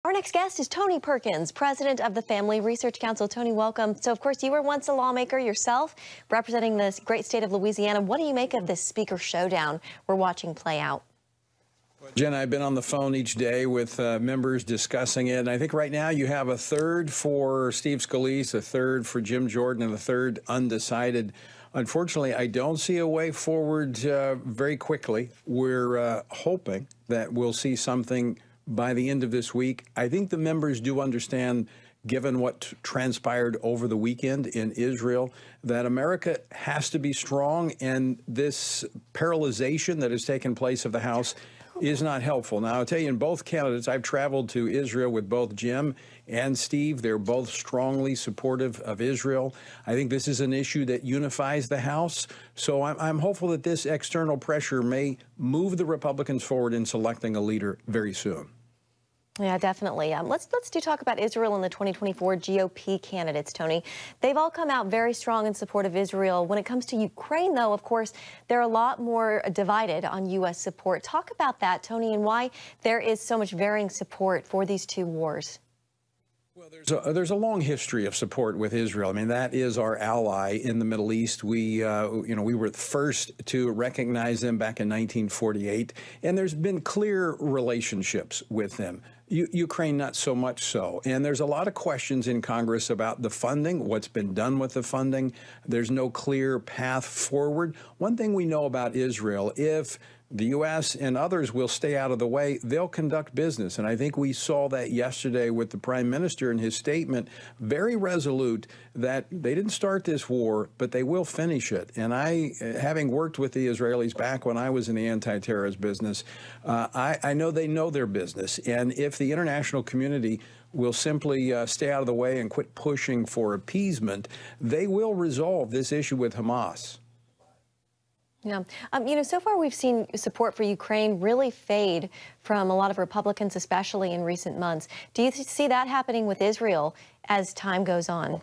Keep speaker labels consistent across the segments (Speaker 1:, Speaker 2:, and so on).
Speaker 1: Our next guest is Tony Perkins, president of the Family Research Council. Tony, welcome. So, of course, you were once a lawmaker yourself, representing this great state of Louisiana. What do you make of this speaker showdown we're watching play out?
Speaker 2: Jen, I've been on the phone each day with members discussing it, and I think right now you have a third for Steve Scalise, a third for Jim Jordan, and a third undecided. Unfortunately, I don't see a way forward very quickly. We're hoping that we'll see something by the end of this week. I think the members do understand, given what transpired over the weekend in Israel, that America has to be strong, and this paralyzation that has taken place of the House is not helpful. Now, I'll tell you, in both candidates, I've traveled to Israel with both Jim and Steve. They're both strongly supportive of Israel. I think this is an issue that unifies the House. So I'm hopeful that this external pressure may move the Republicans forward in selecting a leader very soon.
Speaker 1: Yeah, definitely. Let's talk about Israel and the 2024 GOP candidates, Tony. They've all come out very strong in support of Israel. When it comes to Ukraine, though, of course, they're a lot more divided on U.S. support. Talk about that, Tony, and why there is so much varying support for these two wars.
Speaker 2: Well, there's a long history of support with Israel. I mean, that is our ally in the Middle East. We were the first to recognize them back in 1948, and there's been clear relationships with them. Ukraine, not so much so. And there's a lot of questions in Congress about the funding, what's been done with the funding. There's no clear path forward. One thing we know about Israel, if the U.S. and others will stay out of the way, they'll conduct business. And I think we saw that yesterday with the Prime Minister in his statement, very resolute that they didn't start this war, but they will finish it. And I, having worked with the Israelis back when I was in the anti-terrorist business, I know they know their business. And if the international community will simply stay out of the way and quit pushing for appeasement, they will resolve this issue with Hamas.
Speaker 1: Yeah. So far we've seen support for Ukraine really fade from a lot of Republicans, especially in recent months. Do you see that happening with Israel as time goes on?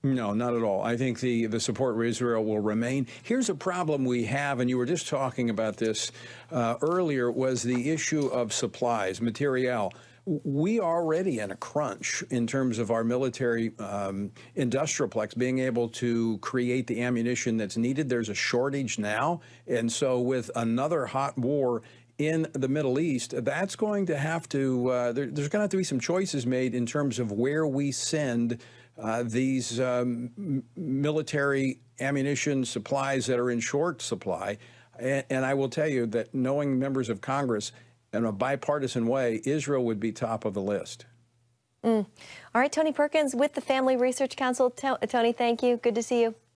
Speaker 2: No, not at all. I think the support for Israel will remain. Here's a problem we have, and you were just talking about this earlier, was the issue of supplies, materiel. We are already in a crunch in terms of our military industrialplex being able to create the ammunition that's needed. There's a shortage now. And so with another hot war in the Middle East, that's going to have to, there's going to have to be some choices made in terms of where we send these military ammunition supplies that are in short supply. And I will tell you that knowing members of Congress, in a bipartisan way, Israel would be top of the list.
Speaker 1: All right, Tony Perkins with the Family Research Council. Tony, thank you. Good to see you.